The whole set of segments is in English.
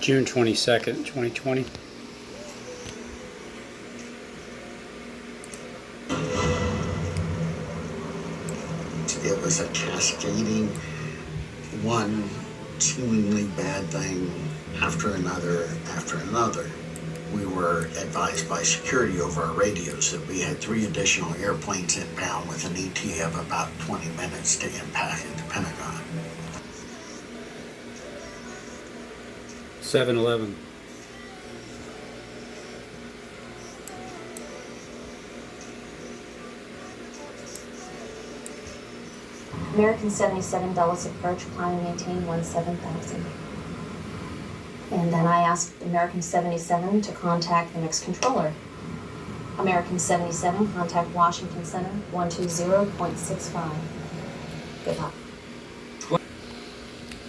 June 22nd, 2020. It was a cascading, one seemingly bad thing after another after another. We were advised by security over our radios that we had 3 additional airplanes inbound with an ETA of about 20 minutes to impact the Pentagon. 7/11. American 77 Dulles approach, climb and maintain 17,000. And then I asked American 77 to contact the next controller. American 77, contact Washington Center, 120.65. Good luck.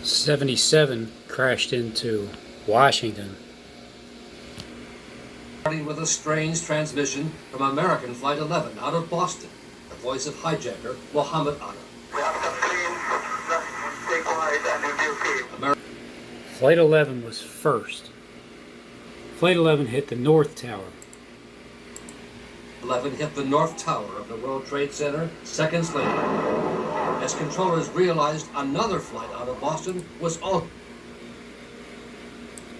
77 crashed into Washington. Starting with a strange transmission from American Flight 11 out of Boston. The voice of hijacker Mohammed Atta. Flight 11 was first. Flight 11 hit the North Tower. 11 hit the North Tower of the World Trade Center seconds later, as controllers realized another flight out of Boston was all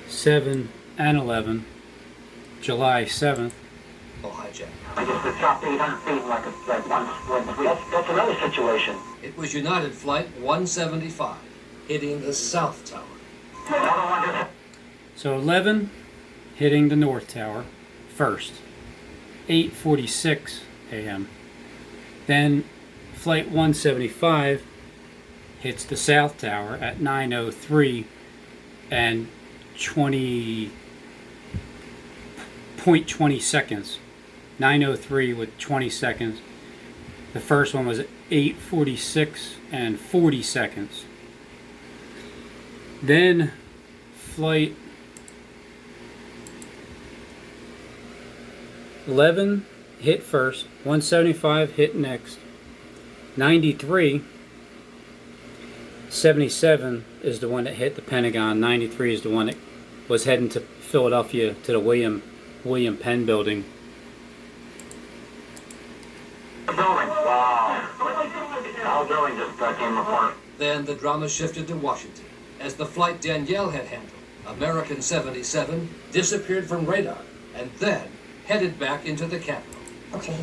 7 and 11, July 7th. hijacked. I just dropped 800 feet like that's another situation. It was United Flight 175 hitting the South Tower. So 11 hitting the North Tower first, 8:46 a.m. Then Flight 175 hits the South Tower at 9:03 and 20.20 seconds. 9:03 with 20 seconds. The first one was 8:46 and 40 seconds. Then Flight 11 hit first, 175 hit next, 93, 77 is the one that hit the Pentagon, 93 is the one that was heading to Philadelphia to the William Penn building. Wow. Our building just came apart. Then the drama shifted to Washington, as the flight Danielle had handled, American 77, disappeared from radar and then headed back into the Capitol. Okay.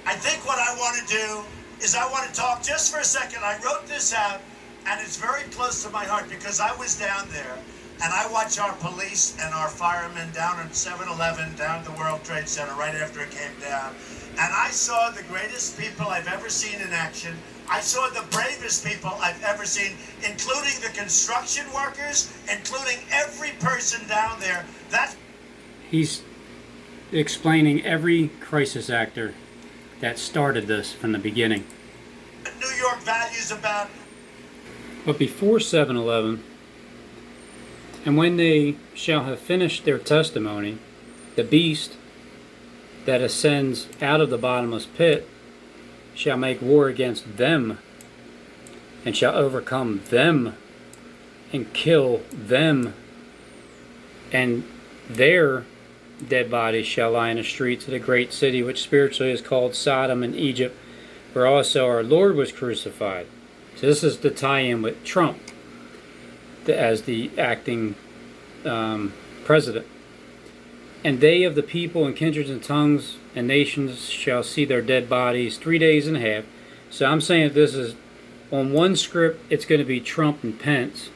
I think what I want to do is I want to talk just for a second. I wrote this out, and it's very close to my heart because I was down there, and I watched our police and our firemen down at 7-Eleven, down at the World Trade Center right after it came down. And I saw the greatest people I've ever seen in action. I saw the bravest people I've ever seen, including the construction workers, including every person down there. He's explaining every crisis actor that started this from the beginning. New York values about. But before 7-Eleven, and when they shall have finished their testimony, the beast that ascends out of the bottomless pit shall make war against them, and shall overcome them, and kill them, and their dead bodies shall lie in the streets of the great city, which spiritually is called Sodom and Egypt, where also our Lord was crucified. So this is the tie-in with Trump as the acting president. And they of the people and kindreds and tongues and nations shall see their dead bodies 3 days and a half. So I'm saying that this is, on one script, it's going to be Trump and Pence,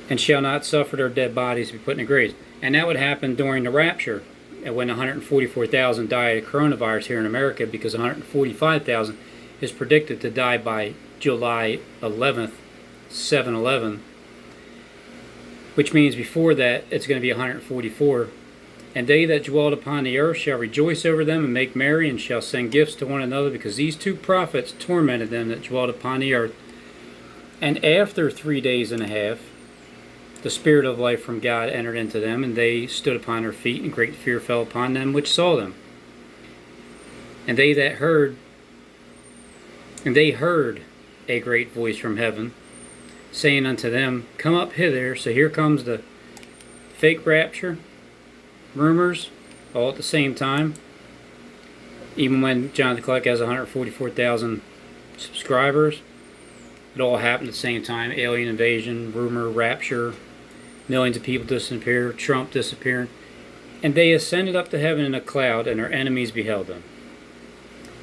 and shall not suffer their dead bodies to be put in the graves. And that would happen during the rapture, when 144,000 died of coronavirus here in America, because 145,000 is predicted to die by July 11th, 7/11, which means before that it's going to be 144. And they that dwell upon the earth shall rejoice over them and make merry, and shall send gifts to one another, because these two prophets tormented them that dwelt upon the earth. And after 3 days and a half, the Spirit of life from God entered into them, and they stood upon their feet, and great fear fell upon them which saw them. And they heard a great voice from heaven, saying unto them, Come up hither. So here comes the fake rapture rumors all at the same time. Even when Jonathan Kleck has 144,000 subscribers, it all happened at the same time. Alien invasion, rumor, rapture, millions of people disappear, Trump disappearing. And they ascended up to heaven in a cloud, and their enemies beheld them.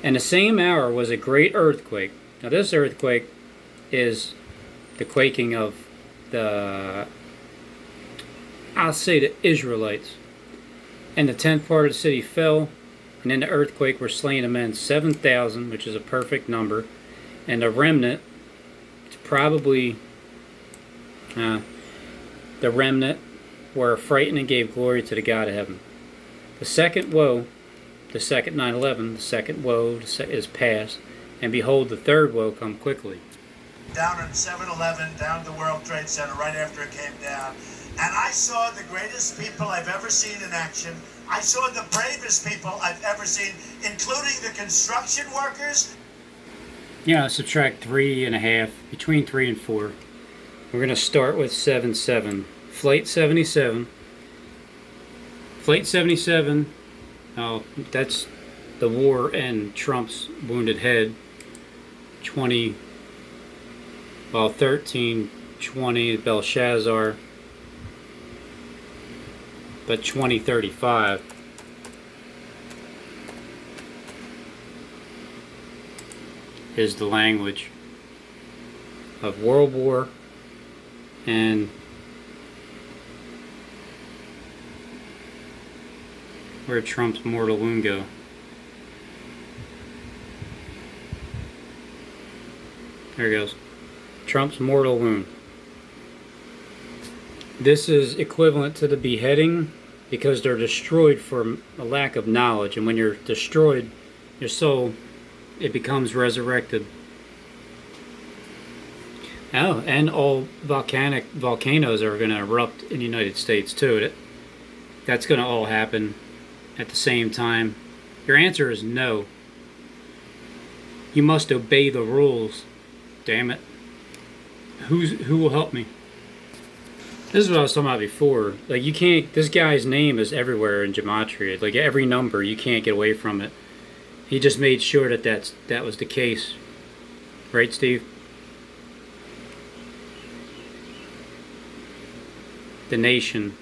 And the same hour was a great earthquake. Now this earthquake is the quaking of I'll say the Israelites. And the 10th part of the city fell, and in the earthquake were slain of men 7,000, which is a perfect number. And the remnant, it's probably the remnant, were frightened and gave glory to the God of heaven. The second woe, the second 9/11, the second woe is past, and behold, the third woe come quickly. Down in 7-Eleven, down at the World Trade Center, right after it came down. And I saw the greatest people I've ever seen in action. I saw the bravest people I've ever seen, including the construction workers. Yeah, subtract 3.5, between 3 and 4. We're going to start with 7-7. Flight 77. Flight 77, oh, that's the war and Trump's wounded head. 13, 20, Belshazzar. But 2035 is the language of World War and where Trump's mortal wound go. There it goes. Trump's mortal wound. This is equivalent to the beheading because they're destroyed for a lack of knowledge, and when you're destroyed, your soul, it becomes resurrected. Oh, and all volcanoes are going to erupt in the United States too. That's going to all happen at the same time. Your answer is no. You must obey the rules. Damn it. Who will help me? This is what I was talking about before. Like, you can't, this guy's name is everywhere in gematria. Like, every number, you can't get away from it. He just made sure that that was the case. Right, Steve? The nation.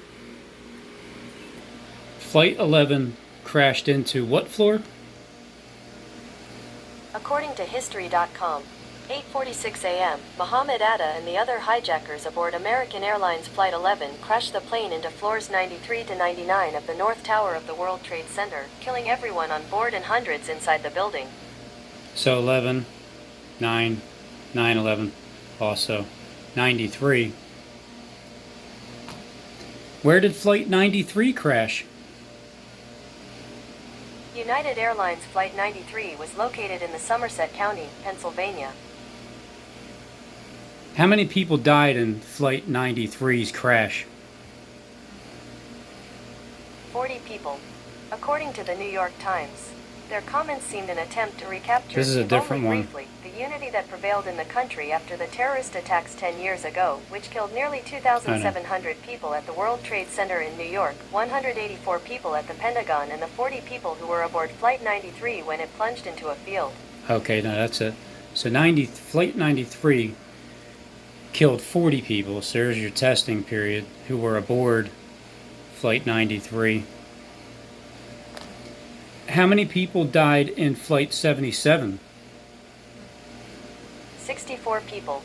Flight 11 crashed into what floor? According to History.com, 8:46 a.m., Mohammed Atta and the other hijackers aboard American Airlines Flight 11 crashed the plane into floors 93 to 99 of the North Tower of the World Trade Center, killing everyone on board and hundreds inside the building. So 11, 9, 9/11, also 93. Where did Flight 93 crash? United Airlines Flight 93 was located in the Somerset County, Pennsylvania. How many people died in Flight 93's crash? 40 people. According to the New York Times, their comments seemed an attempt to recapture, This is a different only one. briefly, the unity that prevailed in the country after the terrorist attacks 10 years ago, which killed nearly 2,700 people at the World Trade Center in New York, 184 people at the Pentagon, and the 40 people who were aboard Flight 93 when it plunged into a field. Okay, no, that's it. So Flight 93 killed 40 people, so there's your testing period, who were aboard Flight 93. How many people died in Flight 77? 64 people.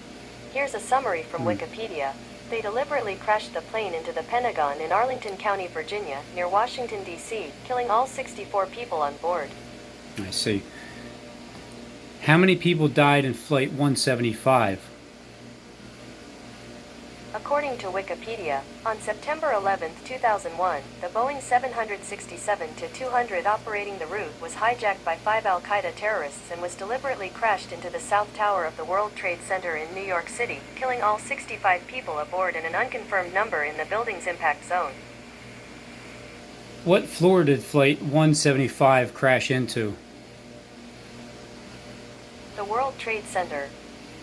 Here's a summary from Wikipedia. They deliberately crashed the plane into the Pentagon in Arlington County, Virginia, near Washington, D.C., killing all 64 people on board. I see. How many people died in Flight 175? According to Wikipedia, on September 11, 2001, the Boeing 767-200 operating the route was hijacked by 5 al-Qaeda terrorists and was deliberately crashed into the South Tower of the World Trade Center in New York City, killing all 65 people aboard and an unconfirmed number in the building's impact zone. What floor did Flight 175 crash into? The World Trade Center.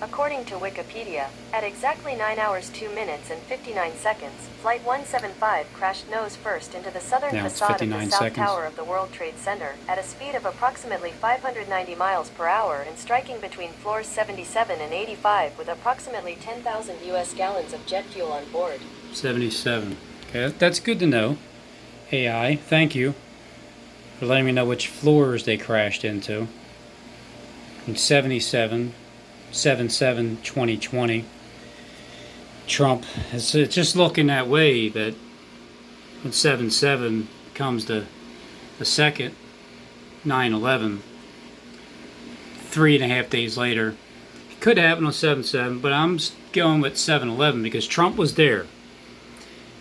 According to Wikipedia, at exactly 9 hours 2 minutes and 59 seconds, Flight 175 crashed nose first into the southern Now it's facade of the 59 South seconds. Tower of the World Trade Center at a speed of approximately 590 miles per hour and striking between floors 77 and 85 with approximately 10,000 US gallons of jet fuel on board. 77. Okay, that's good to know. AI, thank you for letting me know which floors they crashed into. In 77, 7/7/2020. Trump, it's just looking that way that when 7/7 comes to the second 9/11, 3.5 days later. It could happen on 7/7, but I'm going with 7/11 because Trump was there.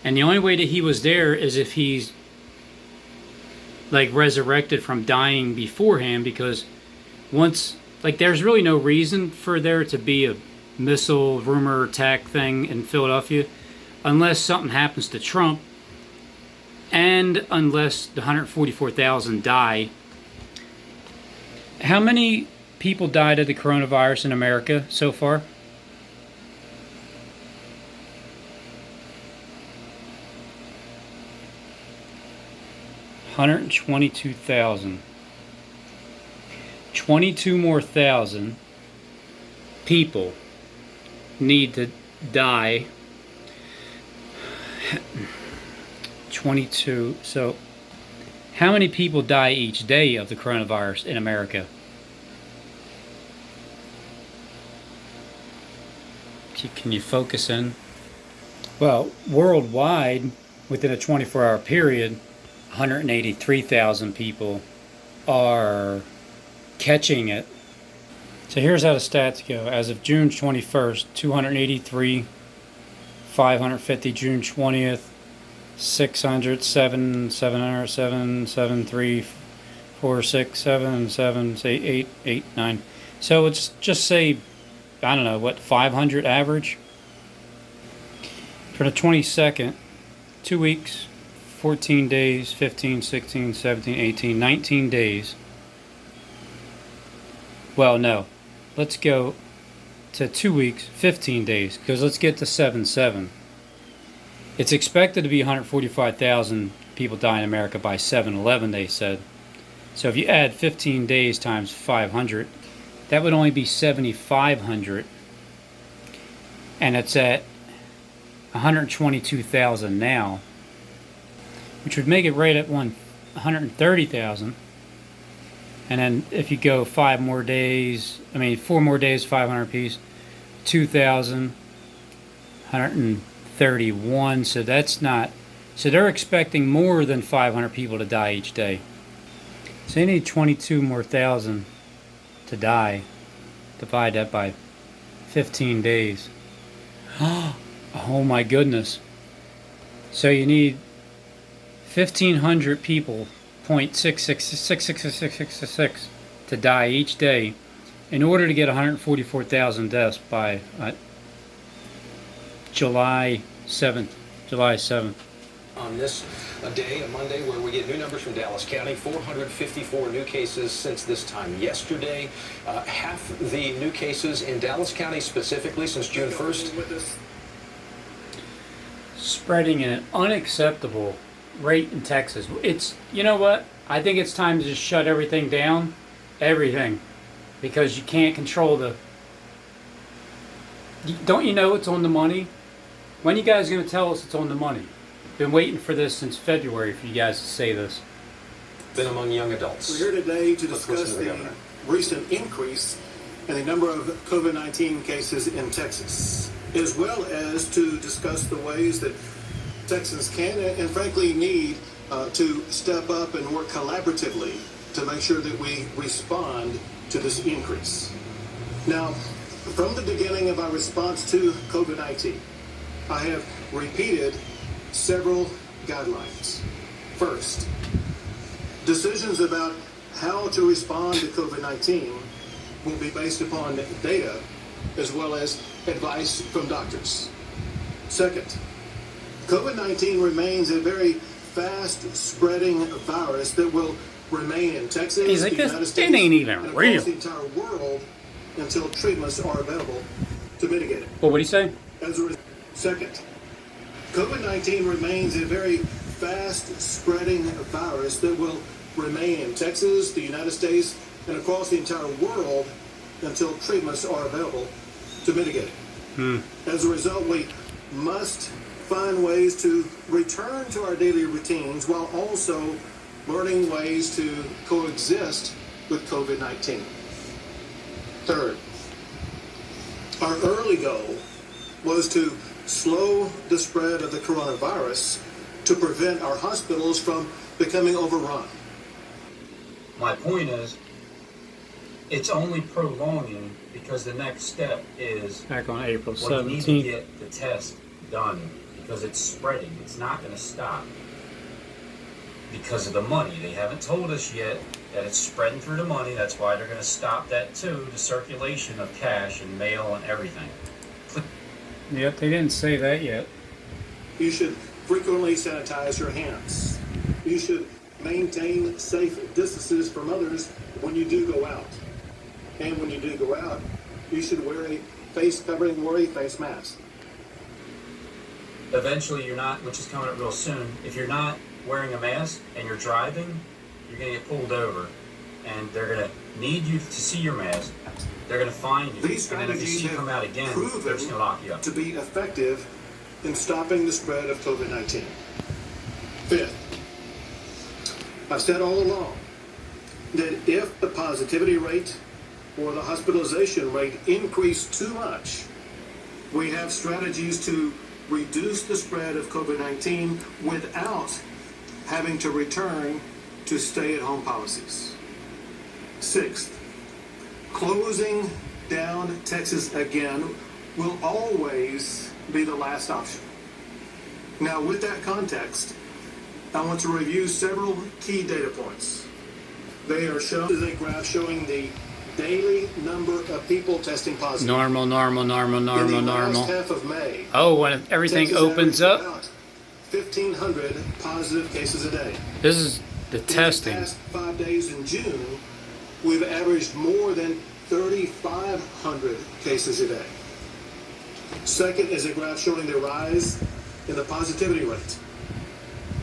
And the only way that he was there is if he's like resurrected from dying beforehand, because once, like, there's really no reason for there to be a missile rumor attack thing in Philadelphia unless something happens to Trump and unless the 144,000 die. How many people died of the coronavirus in America so far? $122,000. 22 more thousand people need to die. 22. So, how many people die each day of the coronavirus in America? Can you focus in? Well, worldwide, within a 24-hour period, 183,000 people are catching it. So here's how the stats go. As of June 21st, 283, 550 June 20th, 600, 7, 700, 7, 7, 3, 4, 6, 7, 7, say 8, 8, 9. So it's just say, I don't know, what, 500 average? For the 22nd, 2 weeks, 14 days, 15, 16, 17, 18, 19 days. Well, no. Let's go to 2 weeks, 15 days, because let's get to 7/7. It's expected to be 145,000 people die in America by 7/11, they said. So if you add 15 days times 500, that would only be 7,500. And it's at 122,000 now, which would make it right at 130,000. And then if you go 4 more days, 500 piece, 2,000, 131. So that's not, so they're expecting more than 500 people to die each day. So they need 22 more thousand to die. Divide that by 15 days. Oh my goodness. So you need 1,500 people, 0.6666666, to die each day in order to get 144,000 deaths by July 7th. On this day, a Monday, where we get new numbers from Dallas County, 454 new cases since this time yesterday. Half the new cases in Dallas County specifically since June 1st. Spreading at an unacceptable rate in Texas. It's, you know what? I think it's time to just shut everything down. Everything. Because you can't control the... Don't you know it's on the money? When are you guys going to tell us it's on the money? Been waiting for this since February for you guys to say this. Been among young adults. We're here today to discuss the recent increase in the number of COVID-19 cases in Texas, as well as to discuss the ways that Texans can and frankly need to step up and work collaboratively to make sure that we respond to this increase. Now, from the beginning of our response to COVID-19, I have repeated several guidelines. First, decisions about how to respond to COVID-19 will be based upon data as well as advice from doctors. Second, COVID-19 remains a very fast-spreading virus that will remain in Texas, He's like, the United this States, ain't even and real. across the entire world until treatments are available to mitigate it. Well, what do you say? Second, COVID-19 remains a very fast-spreading virus that will remain in Texas, the United States, and across the entire world until treatments are available to mitigate it. As a result, we must find ways to return to our daily routines while also learning ways to coexist with COVID-19. Third, our early goal was to slow the spread of the coronavirus to prevent our hospitals from becoming overrun. My point is, it's only prolonging because the next step is Back on April well, you need to 17th. get the test done because it's spreading. It's not going to stop because of the money. They haven't told us yet that it's spreading through the money. That's why they're going to stop that too, the circulation of cash and mail and everything. Yep, they didn't say that yet. You should frequently sanitize your hands. You should maintain safe distances from others when you do go out. And when you do go out, you should wear a face covering or a face mask. Eventually you're not, which is coming up real soon, if you're not wearing a mask and you're driving, you're going to get pulled over. And they're going to need you to see your mask. They're going to find you. These And then if you strategies see you come out again, they're just going to lock you up. to be effective in stopping the spread of COVID-19. Fifth, I've said all along that if the positivity rate or the hospitalization rate increase too much, we have strategies to reduce the spread of COVID-19 without having to return to stay-at-home policies. Sixth, closing down Texas again will always be the last option. Now, with that context, I want to review several key data points. They are shown as a graph showing the daily number of people testing positive. Normal. In the last half of May, Oh, when everything Texas opens averaged up, about 1,500 positive cases a day. this is the In testing. the past 5 days in June, we've averaged more than 3,500 cases a day. Second is a graph showing the rise in the positivity rate.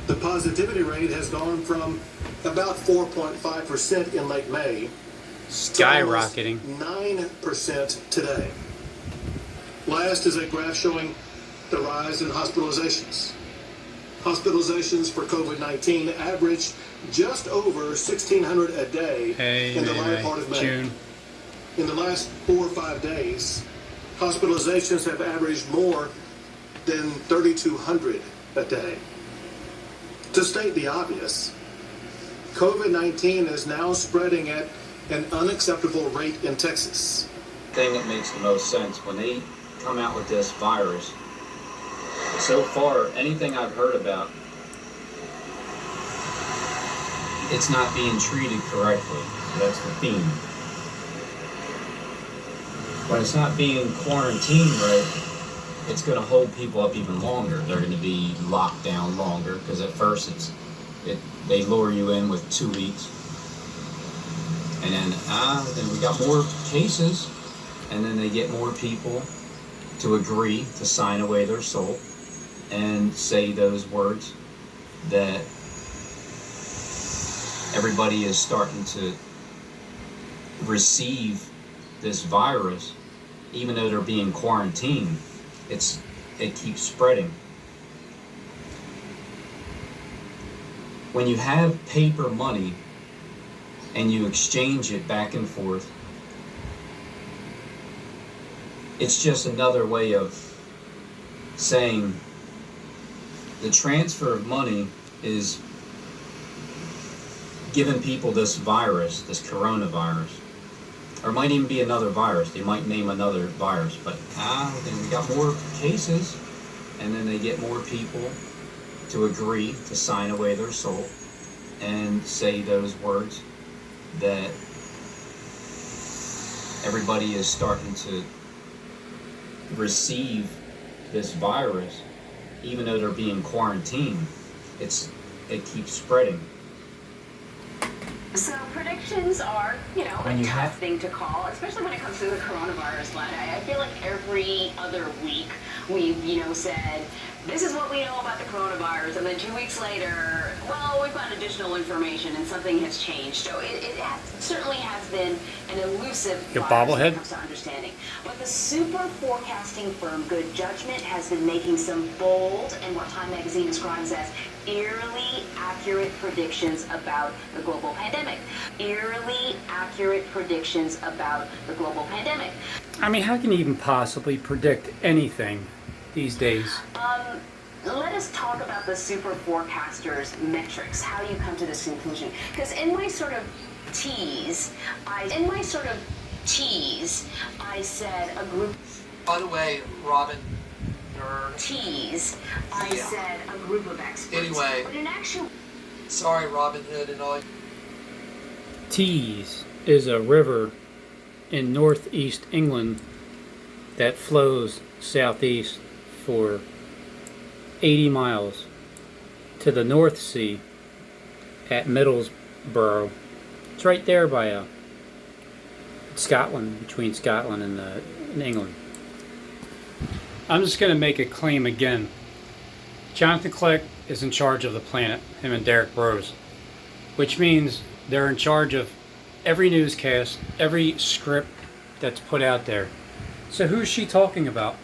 The positivity rate has gone from about 4.5% in late May Skyrocketing. to almost 9% today. Last is a graph showing the rise in hospitalizations. Hospitalizations for COVID-19 averaged just over 1,600 a day in the latter part of May. June. In the last 4 or 5 days, hospitalizations have averaged more than 3,200 a day. To state the obvious, COVID-19 is now spreading at an unacceptable rate in Texas. The thing that makes the most sense when they come out with this virus, so far, anything I've heard about, it's not being treated correctly. That's the theme. When it's not being quarantined right, it's going to hold people up even longer. They're going to be locked down longer because at first they lure you in with 2 weeks, and then we got more cases, and then they get more people to agree to sign away their soul and say those words that everybody is starting to receive this virus, even though they're being quarantined. It keeps spreading. When you have paper money and you exchange it back and forth, it's just another way of saying the transfer of money is giving people this virus, this coronavirus. Or it might even be another virus. They might name another virus, but then we got more cases, and then they get more people to agree to sign away their soul and say those words that everybody is starting to receive this virus, even though they're being quarantined. It keeps spreading. So predictions are, a tough thing to call, especially when it comes to the coronavirus. But I feel like every other week we've, said, this is what we know about the coronavirus, and then 2 weeks later, well, we've got additional information and something has changed. So it certainly has been an elusive Your virus when bobblehead? it comes to understanding. But the super forecasting firm Good Judgment has been making some bold and what Time Magazine describes as eerily accurate predictions about the global pandemic. Eerily accurate predictions about the global pandemic. I mean, how can you even possibly predict anything these days? Let us talk about the super forecasters' metrics, how you come to this conclusion. Because in my sort of tease, I said a group. By the way, Robin, said a group of experts. Anyway. But in actual. Sorry, Robin Hood and all. Tees is a river in northeast England that flows southeast for 80 miles to the North Sea at Middlesbrough. It's right there by Scotland, between Scotland and England. I'm just going to make a claim again. Jonathan Kleck is in charge of the planet, him and Derek Rose, which means they're in charge of every newscast, every script that's put out there. So who's she talking about?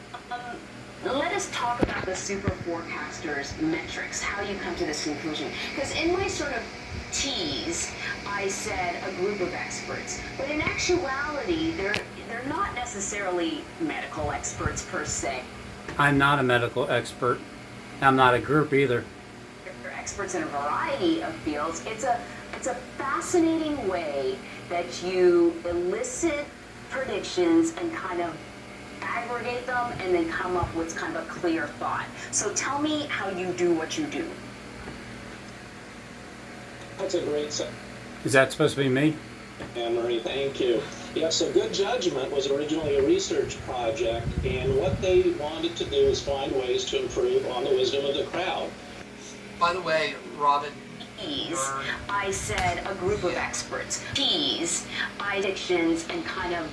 Let us talk about the super forecasters' metrics, how you come to this conclusion. Because in my sort of tease, I said a group of experts. But in actuality, they're not necessarily medical experts per se. I'm not a medical expert. I'm not a group either. They're experts in a variety of fields. It's a fascinating way that you elicit predictions and kind of aggregate them and then come up with kind of a clear thought. So tell me how you do what you do. That's a great set. Is that supposed to be me? Anne-Marie, thank you. Yeah, so Good Judgment was originally a research project, and what they wanted to do is find ways to improve on the wisdom of the crowd. By the way, Robin. I said a group of experts. Predictions and kind of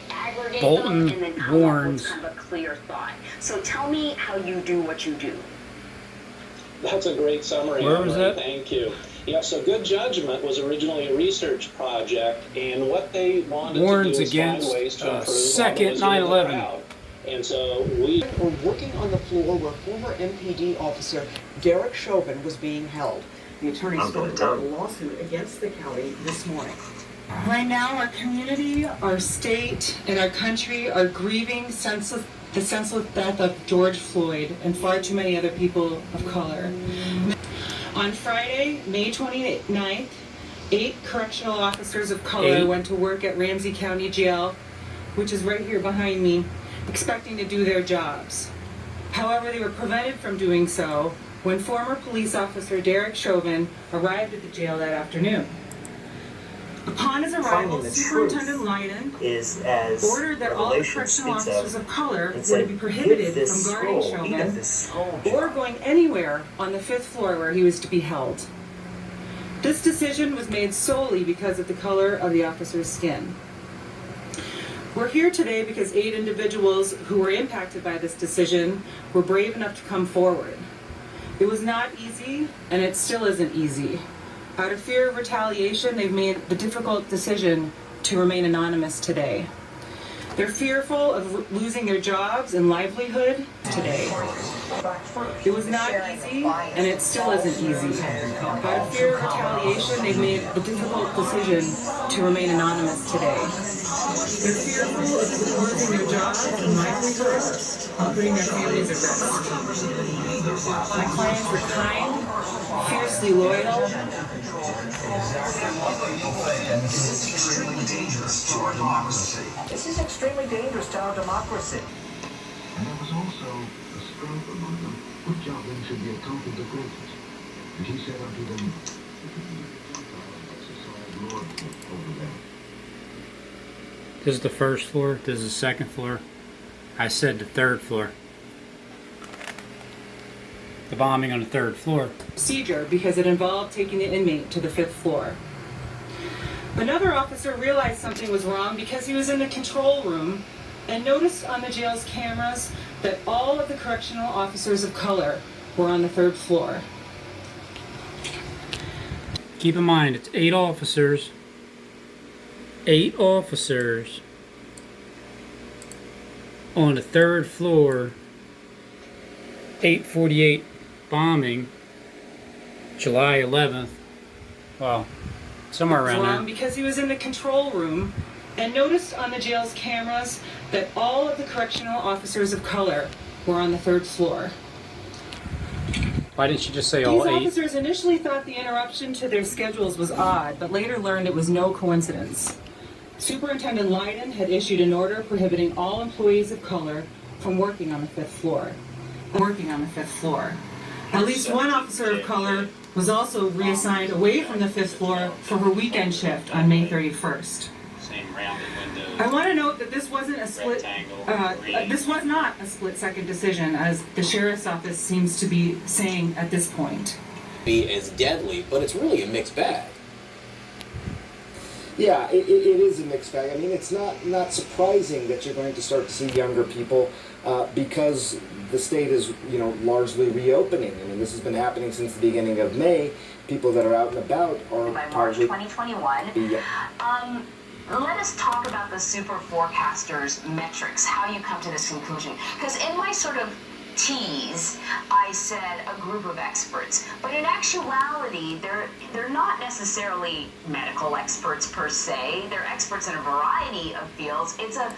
aggregate Bolton them and then come warns. up with kind of a clear thought. So tell me how you do what you do. That's a great summary. Where was that? Thank you. Yeah, so Good Judgment was originally a research project, and what they wanted Warns to do is against find ways to improve on the second wisdom of the 9/11. crowd. And so we were working on the floor where former MPD officer Derek Chauvin was being held. The attorney spoke about a lawsuit against the county this morning. Right now, our community, our state, and our country are grieving the senseless death of George Floyd and far too many other people of color. On Friday, May 29th, 8 correctional officers of color went to work at Ramsey County Jail, which is right here behind me, expecting to do their jobs. However, they were prevented from doing so when former police officer Derek Chauvin arrived at the jail that afternoon. Upon his arrival, Superintendent Lyden ordered that all the correctional officers of color were to be prohibited from guarding Chauvin or going anywhere on the 5th floor where he was to be held. This decision was made solely because of the color of the officer's skin. We're here today because 8 individuals who were impacted by this decision were brave enough to come forward. It was not easy, and it still isn't easy. Out of fear of retaliation, they've made the difficult decision to remain anonymous today. They're fearful of losing their jobs and livelihood today. It was not easy, and it still isn't easy. Out of fear of retaliation, they've made the difficult decision to remain anonymous today. They're fearful of losing their jobs and livelihood and putting their families at risk. My clients are kind, fiercely loyal. This is extremely dangerous to our democracy. This is extremely dangerous to our democracy. And there was also a scribe among them, which of them should be accounted the greatest. And he said unto them, Lord over them. This is the first floor. This is the second floor. I said the 3rd floor. The bombing on the 3rd floor. Procedure because it involved taking the inmate to the 5th floor. Another officer realized something was wrong because he was in the control room and noticed on the jail's cameras that all of the correctional officers of color were on the 3rd floor. Keep in mind, it's 8 officers. 8 officers on the 3rd floor. 8:48 bombing, July 11th. Well, somewhere around there. Because he was in the control room and noticed on the jail's cameras that all of the correctional officers of color were on the 3rd floor. Why didn't she just say all 8? These officers initially thought the interruption to their schedules was odd, but later learned it was no coincidence. Superintendent Leiden had issued an order prohibiting all employees of color from working on the 5th floor. At least one officer of color was also reassigned away from the 5th floor for her weekend shift on May 31st. Same rounded windows. I want to note that this wasn't a split. This was not a split-second decision, as the sheriff's office seems to be saying at this point. Be as deadly, but it's really a mixed bag. Yeah, it is a mixed bag. I mean, it's not surprising that you're going to start to see younger people because the state is, largely reopening. I mean, this has been happening since the beginning of May. People that are out and about are by March 2021. Let us talk about the super forecasters' metrics, how you come to this conclusion. Because in my sort of tease, I said a group of experts, but in actuality, they're not necessarily medical experts per se. They're experts in a variety of fields. It's a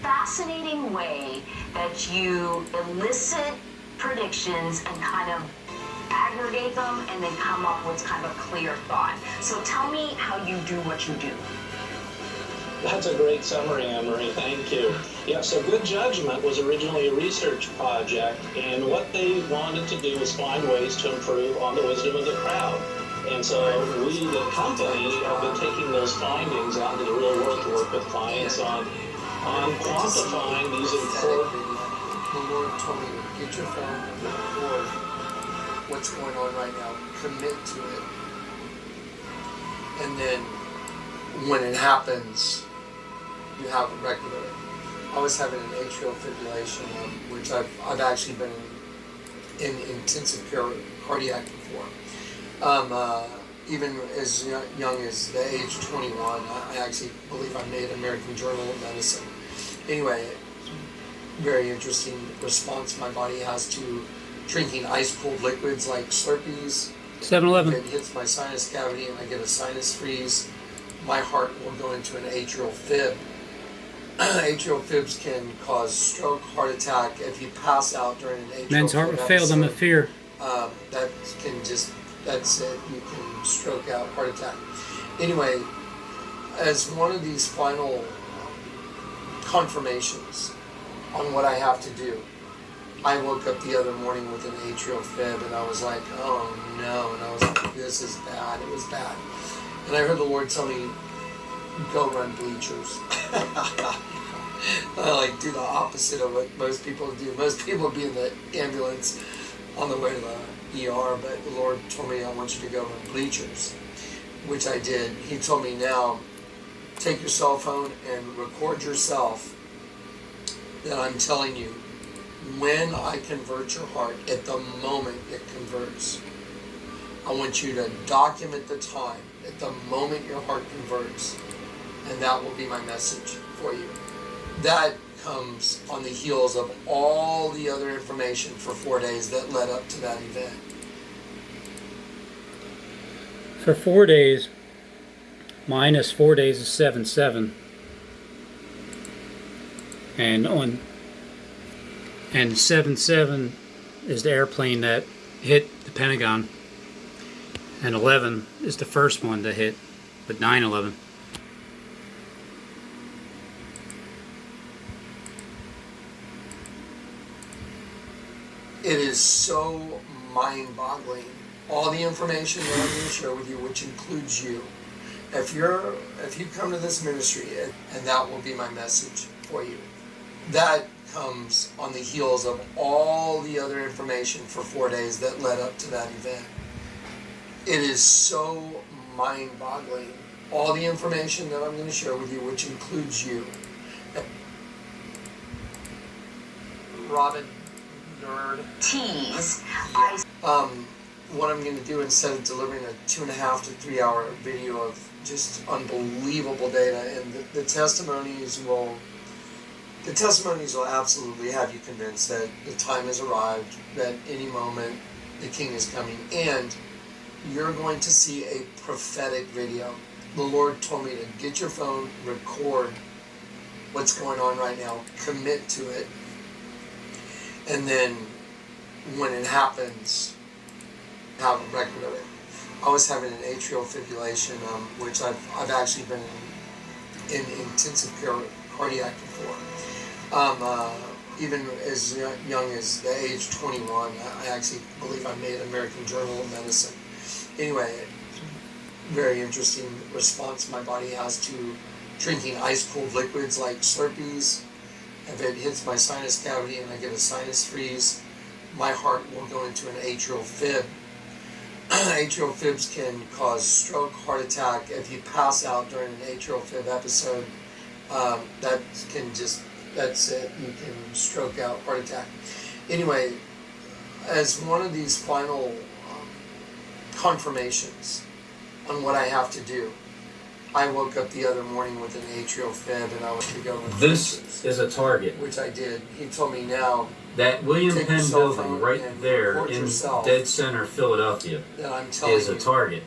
fascinating way that you elicit predictions and kind of aggregate them and then come up with kind of a clear thought. So tell me how you do what you do. That's a great summary, Emery. Thank you. Yeah, so Good Judgment was originally a research project, and what they wanted to do was find ways to improve on the wisdom of the crowd. And so we, the company, have been taking those findings out into the real world to work with clients on quantifying these important. The Lord told me, get your phone and record what's going on right now. Commit to it. And then when it happens, you have a record of it. I was having an atrial fibrillation, which I've actually been in intensive care cardiac before. Even as young as the age of 21, I actually believe I made American Journal of Medicine. Anyway, very interesting response my body has to drinking ice-cold liquids like Slurpees. 7-Eleven. It hits my sinus cavity and I get a sinus freeze. My heart will go into an atrial fib. Atrial fibs can cause stroke, heart attack. If you pass out during an atrial Men's heart fib will fail them of fear. That's it. You can stroke out, heart attack. Anyway, as one of these final confirmations on what I have to do, I woke up the other morning with an atrial fib and I was like, oh no. And I was like, this is bad. It was bad. And I heard the Lord tell me, go run bleachers. I do the opposite of what most people do. Most people be in the ambulance on the way to the ER, but the Lord told me, I want you to go run bleachers, which I did. He told me, now take your cell phone and record yourself that I'm telling you, when I convert your heart, at the moment it converts, I want you to document the time at the moment your heart converts, and that will be my message for you. That comes on the heels of all the other information for 4 days that led up to that event. For 4 days, minus 4 days is 7-7. And 7-7 is the airplane that hit the Pentagon. And 11 is the first one to hit with 9/11. It is so mind-boggling. All the information that I'm going to share with you, which includes you. If you come to this ministry, and that will be my message for you. That comes on the heels of all the other information for 4 days that led up to that event. It is so mind-boggling all the information that I'm going to share with you, which includes you. Robin Nerd. Tease. What I'm going to do, instead of delivering a 2.5 to 3 hour video of just unbelievable data, and the testimonies will absolutely have you convinced that the time has arrived, that any moment the King is coming, and you're going to see a prophetic video. The Lord told me to get your phone, record what's going on right now, commit to it, and then when it happens, have a record of it. I was having an atrial fibrillation, which I've actually been in intensive care cardiac before. Even as young as the age 21, I actually believe I made American Journal of Medicine. Anyway, very interesting response my body has to drinking ice-cold liquids like Slurpees. If it hits my sinus cavity and I get a sinus freeze, my heart will go into an atrial fib. Atrial fibs can cause stroke, heart attack. If you pass out during an atrial fib episode, that's it. You can stroke out, heart attack. Anyway, as one of these final confirmations on what I have to do, I woke up the other morning with an atrial fib, and I went to go with This is a target. which I did. He told me now, That William take your Penn cell building phone right and there record in yourself dead center Philadelphia that I'm telling is a you, target.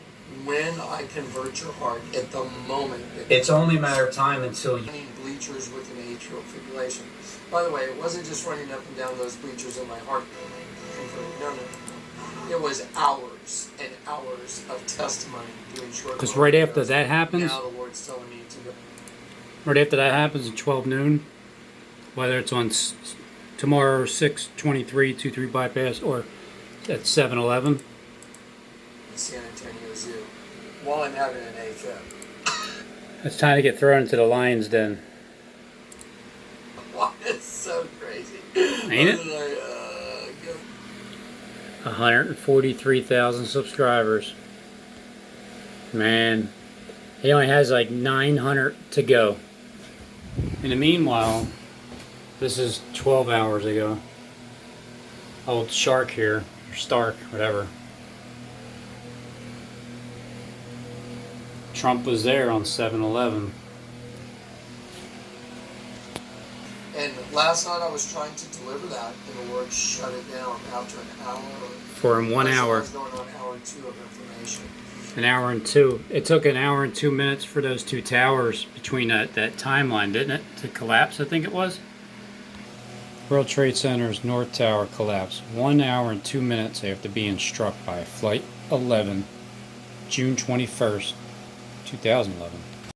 when I convert your heart, at the moment, It's only a matter of time until you... running bleachers with an atrial fibrillation. By the way, it wasn't just running up and down those bleachers in my heart converted. No. It was hours and hours of testimony doing short. Because right after that happens, now the Lord's telling me to go. right after that happens at 12 noon, whether it's on tomorrow 6/23 23 bypass or at 7/11, San Antonio Zoo while I'm having an AFib. it's time to get thrown into the lion's den. Wow, it's so crazy. Ain't it? 143,000 subscribers. Man, he only has like 900 to go. In the meanwhile, this is 12 hours ago. Old Shark here, or Stark, whatever. Trump was there on 7/11. And last night I was trying to deliver that, and the Lord shut it down after an hour. For 1 hour. I was going on hour 2 of information. An hour and 2. It took an hour and 2 minutes for those two towers between that timeline, didn't it? To collapse, I think it was. World Trade Center's North Tower collapsed 1 hour and 2 minutes after being struck by Flight 11, June 21st, 2011.